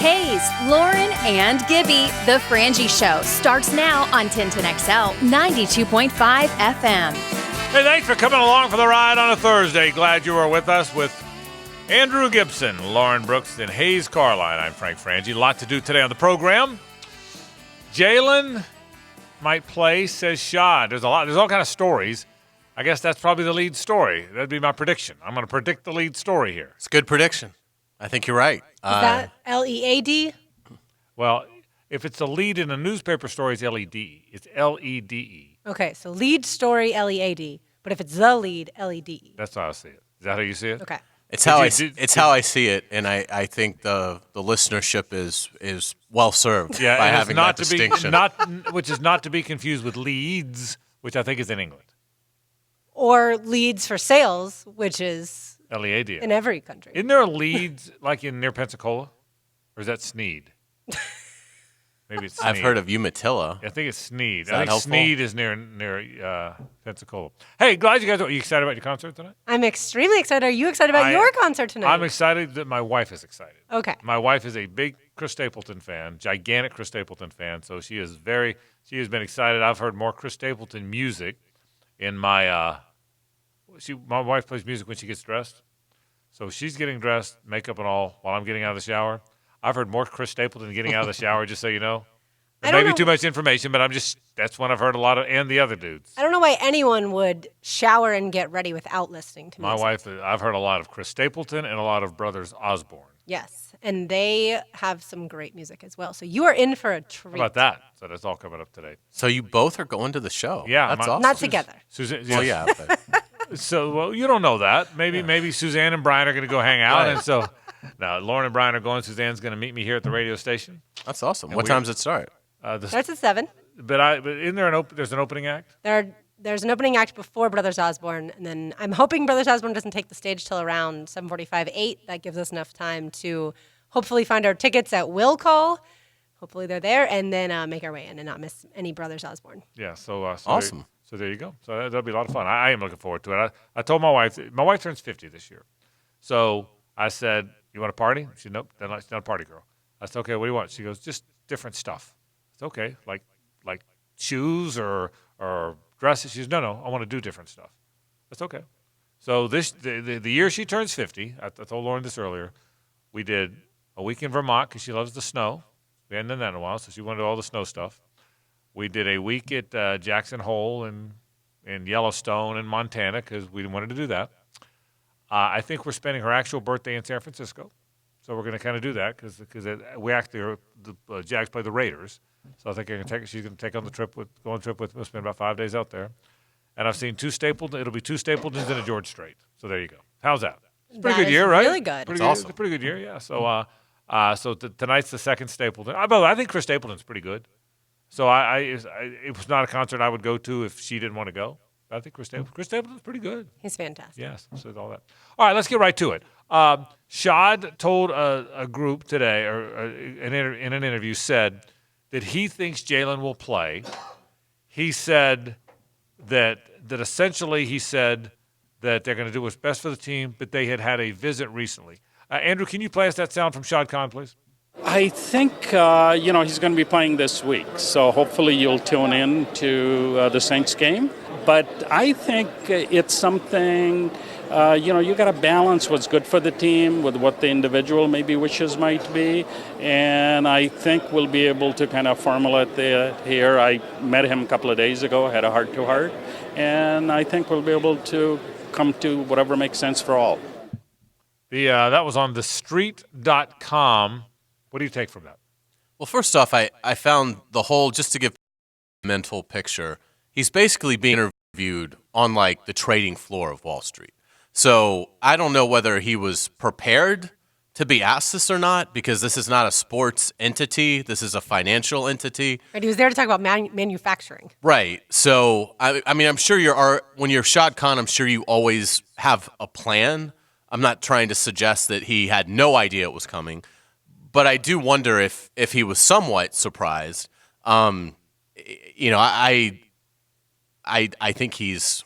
Hayes, Lauren, and Gibby. The Frangie Show starts now on 1010XL 92.5 FM. Hey, thanks for coming along for the ride on a Thursday. Glad you were with us with Andrew Gibson, Lauren Brooks, and Hayes Carline. I'm Frank Frangie. A lot to do today on the program. Jalen might play, says Shad. There's all kind of stories. I guess that's probably the lead story. That'd be my prediction. I'm going to predict the lead story here. It's a good prediction. I think you're right. Is that L-E-A-D? Well, if it's a lead in a newspaper story, it's L-E-D-E. It's L-E-D-E. Okay, so lead story, L-E-A-D. But if it's the lead, L-E-D-E. That's how I see it. Is that how you see it? Okay. It's how I see it, and I think the listenership is well served by having that distinction. Which is not to be confused with Leeds, which I think is in England. Or leads for sales, which is L-E-A-D. in every country. Isn't there a Leeds like near Pensacola? Or is that Sneed? Maybe it's Sneed. I've heard of Umatilla. I think it's Sneed. Is I think helpful? Sneed is near Pensacola. Hey, glad you guys are you excited about your concert tonight? I'm extremely excited. Are you excited about your concert tonight? I'm excited that my wife is excited. Okay. My wife is a big Chris Stapleton fan, gigantic Chris Stapleton fan, so she has been excited. I've heard more Chris Stapleton music in my my wife plays music when she gets dressed. So she's getting dressed, makeup and all, while I'm getting out of the shower. I've heard more Chris Stapleton getting out of the shower, just so you know. It may be too much information, but that's one I've heard a lot of, and the other dudes. I don't know why anyone would shower and get ready without listening to music. My wife, I've heard a lot of Chris Stapleton and a lot of Brothers Osborne. Yes, and they have some great music as well. So you are in for a treat. How about that? So that's all coming up today. So you both are going to the show. Yeah. That's awesome. Not together. Suzanne, Well, yeah. But So, you don't know that. Maybe Suzanne and Brian are going to go hang out. Right. And so, now Lauren and Brian are going. Suzanne's going to meet me here at the radio station. that's awesome. And What time does it start? Starts at 7. But isn't there there's an opening act? There's an opening act before Brothers Osborne, and then I'm hoping Brothers Osborne doesn't take the stage till around 7:45, 8. That gives us enough time to hopefully find our tickets at Will Call. Hopefully they're there, and then make our way in and not miss any Brothers Osborne. Yeah, so Awesome. So there you go. So that'll be a lot of fun. I am looking forward to it. I told my wife turns 50 this year. So I said, "You want a party?" She said, "Nope, she's not a party girl." I said, "Okay, what do you want?" She goes, "Just different stuff." It's okay, like shoes or dresses. She says, "No, I want to do different stuff." That's okay. So the year she turns 50, I told Lauren this earlier, we did a week in Vermont because she loves the snow. We hadn't done that in a while, so she wanted to do all the snow stuff. We did a week at Jackson Hole and Yellowstone and Montana because we wanted to do that. I think we're spending her actual birthday in San Francisco, so we're going to kind of do that because we actually the Jags play the Raiders. So I think she's going to go on the trip with. We'll spend about 5 days out there, and I've seen 2 Stapletons. It'll be 2 Stapletons and a George Strait. So there you go. How's that? It's a pretty good year, right? Really good. It's awesome. It's a pretty good year, yeah. So tonight's the second Stapleton. I think Chris Stapleton's pretty good. So it was not a concert I would go to if she didn't want to go. I think Chris Stapleton's pretty good. He's fantastic. Yes, said all that. All right, let's get right to it. Shad told a group today, or in an interview, said that he thinks Jalen will play. He said that essentially he said that they're going to do what's best for the team, but they had a visit recently. Andrew, can you play us that sound from Shad Khan, please? I think, he's going to be playing this week, so hopefully you'll tune in to the Saints game. But I think it's something, you got to balance what's good for the team with what the individual maybe wishes might be. And I think we'll be able to kind of formulate that here. I met him a couple of days ago, had a heart-to-heart, and I think we'll be able to come to whatever makes sense for all. That was on thestreet.com. What do you take from that? Well, first off, I found the whole, just to give a mental picture, he's basically being interviewed on like the trading floor of Wall Street. So I don't know whether he was prepared to be asked this or not, because this is not a sports entity. This is a financial entity. Right, he was there to talk about manufacturing. Right. So, I mean, I'm sure when you're Shad Khan, I'm sure you always have a plan. I'm not trying to suggest that he had no idea it was coming. But I do wonder if he was somewhat surprised. I think he's.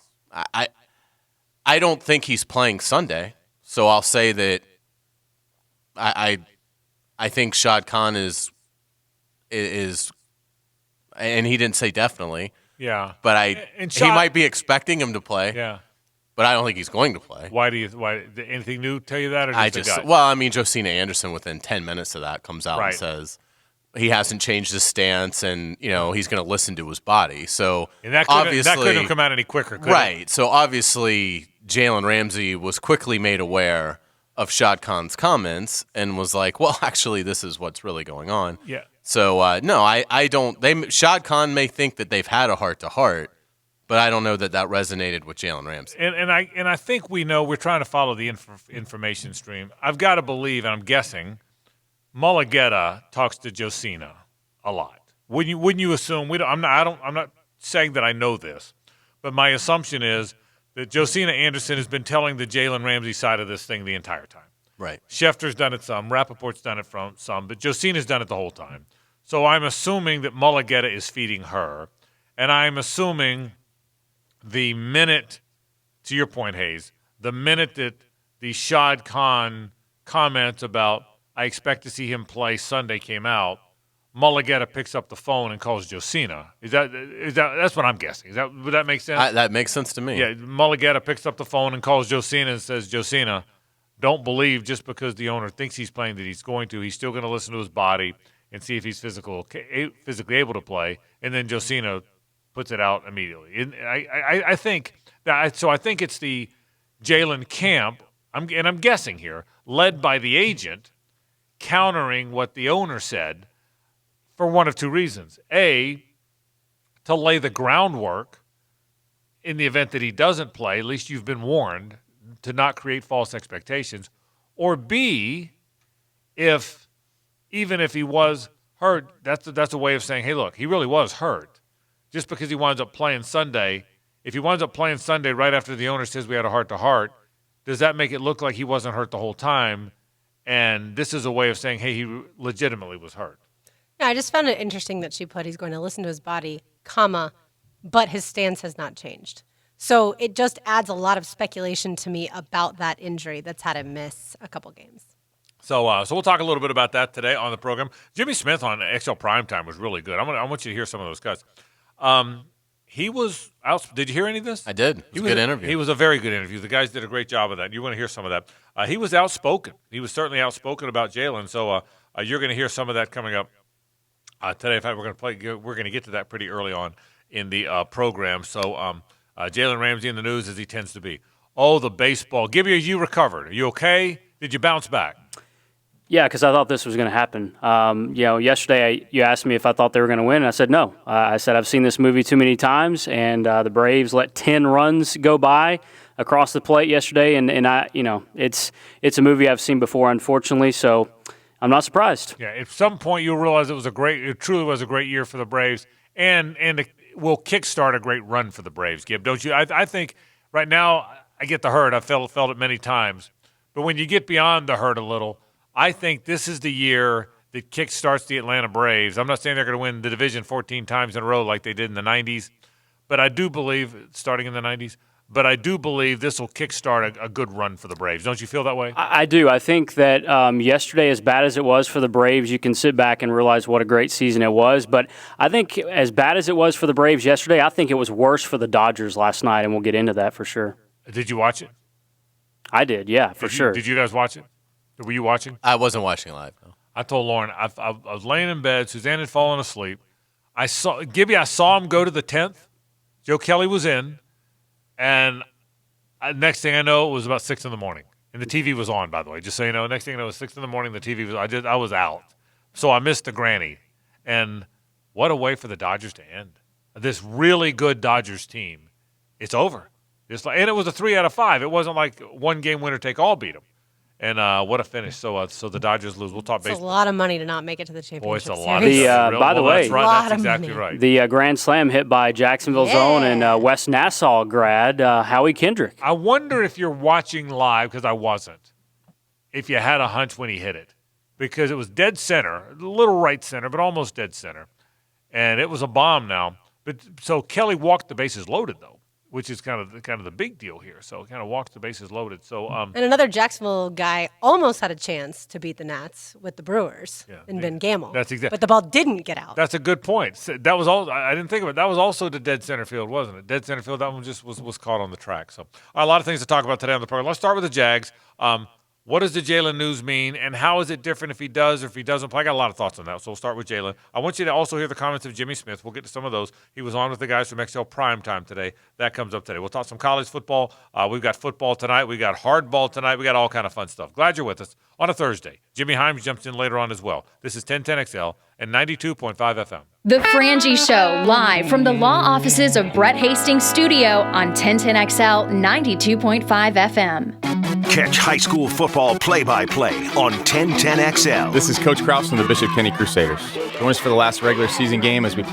I don't think he's playing Sunday, so I'll say that. I think Shad Khan is, and he didn't say definitely. Yeah, But he might be expecting him to play. Yeah, but I don't think he's going to play. Why did anything new tell you that, or Josina Anderson within 10 minutes of that comes out and says he hasn't changed his stance, and he's going to listen to his body. So and that couldn't have come out any quicker, could it? So obviously Jalen Ramsey was quickly made aware of Shad Khan's comments and was like, well, actually, this is what's really going on. Yeah. So, no, I don't. Shad Khan may think that they've had a heart-to-heart, but I don't know that resonated with Jalen Ramsey. And I think we know we're trying to follow the information stream. I've got to believe, and I'm guessing, Mulligetta talks to Josina a lot. Wouldn't you assume? I'm not saying that I know this, but my assumption is that Josina Anderson has been telling the Jalen Ramsey side of this thing the entire time. Right. Schefter's done it some, Rappaport's done it some, but Josina's done it the whole time. So I'm assuming that Mulligetta is feeding her, and I'm assuming the minute, to your point, Hayes, the minute that the Shad Khan comments about I expect to see him play Sunday came out, Mulligetta picks up the phone and calls Josina. That's what I'm guessing. Would that make sense? That makes sense to me. Yeah, Mulligetta picks up the phone and calls Josina and says, Josina, don't believe just because the owner thinks he's playing that he's going to. He's still going to listen to his body and see if he's physically able to play. And then Josina puts it out immediately. And I think that. So I think it's the Jalen camp. I'm guessing here, led by the agent, countering what the owner said for one of two reasons: A, to lay the groundwork in the event that he doesn't play. At least you've been warned to not create false expectations. Or B, even if he was hurt, that's a way of saying, hey, look, he really was hurt. Just because he winds up playing Sunday, if he winds up playing Sunday right after the owner says we had a heart-to-heart, does that make it look like he wasn't hurt the whole time? And this is a way of saying, hey, he legitimately was hurt. Yeah, I just found it interesting that she put he's going to listen to his body, but his stance has not changed. So it just adds a lot of speculation to me about that injury that's had him miss a couple games. So we'll talk a little bit about that today on the program. Jimmy Smith on XL Primetime was really good. I want you to hear some of those cuts. He was out. Did you hear any of this? I did. It was a good interview. He was a very good interview. The guys did a great job of that. You want to hear some of that. He was outspoken. He was certainly outspoken about Jalen. So you're going to hear some of that coming up today. In fact, we're going to get to that pretty early on in the program. So Jalen Ramsey in the news, as he tends to be. Oh, the baseball. Gibby, you recovered. Are you okay? Did you bounce back? Yeah, because I thought this was going to happen. Yesterday you asked me if I thought they were going to win, and I said no. I said I've seen this movie too many times, and the Braves let 10 runs go by across the plate yesterday, and it's a movie I've seen before, unfortunately. So I'm not surprised. Yeah, at some point you'll realize it truly was a great year for the Braves, and it will kickstart a great run for the Braves. Gib, don't you? I think right now I get the hurt. I've felt it many times, but when you get beyond the hurt a little, I think this is the year that kickstarts the Atlanta Braves. I'm not saying they're going to win the division 14 times in a row like they did in the 90s, but I do believe, starting in the 90s, but I do believe this will kickstart a good run for the Braves. Don't you feel that way? I do. I think that yesterday, as bad as it was for the Braves, you can sit back and realize what a great season it was. But I think as bad as it was for the Braves yesterday, I think it was worse for the Dodgers last night, and we'll get into that for sure. Did you watch it? I did, yeah, for sure. Did you guys watch it? Were you watching? I wasn't watching live, no. I told Lauren, I was laying in bed. Suzanne had fallen asleep. I saw him go to the 10th. Joe Kelly was in. And next thing I know, it was about 6 in the morning. And the TV was on, by the way, just so you know. Next thing I know, it was 6 in the morning. The TV was I was out. So I missed the granny. And what a way for the Dodgers to end. This really good Dodgers team. It's over. And it was a 3 out of 5. It wasn't like one game winner take all beat them. And what a finish. So the Dodgers lose. We'll talk baseball. It's a lot of money to not make it to the championship. Boy, it's a series. lot of money. By the way, that's exactly right. The grand slam hit by Jacksonville's own and West Nassau grad, Howie Kendrick. I wonder if you're watching live, because I wasn't, if you had a hunch when he hit it. Because it was dead center, a little right center, but almost dead center. And it was a bomb now. But so Kelly walked the bases loaded, though. which is kind of the big deal here. So kind of walks the bases loaded. So and another Jacksonville guy almost had a chance to beat the Nats with the Brewers in Ben Gamel. That's exactly. But the ball didn't get out. That's a good point. That was all. I didn't think of it. That was also the dead center field, wasn't it? Dead center field. That one just was caught on the track. So a lot of things to talk about today on the program. Let's start with the Jags. What does the Jalen news mean, and how is it different if he does or if he doesn't play? I got a lot of thoughts on that, so we'll start with Jalen. I want you to also hear the comments of Jimmy Smith. We'll get to some of those. He was on with the guys from XL Primetime today. That comes up today. We'll talk some college football. We've got football tonight. We got hardball tonight. We got all kind of fun stuff. Glad you're with us on a Thursday. Jimmy Himes jumps in later on as well. This is 1010XL and 92.5 FM. The Frangie Show, live from the law offices of Brett Hastings' studio on 1010XL 92.5 FM. Catch high school football play-by-play on 1010XL. This is Coach Kraus from the Bishop Kenny Crusaders. Join us for the last regular season game as we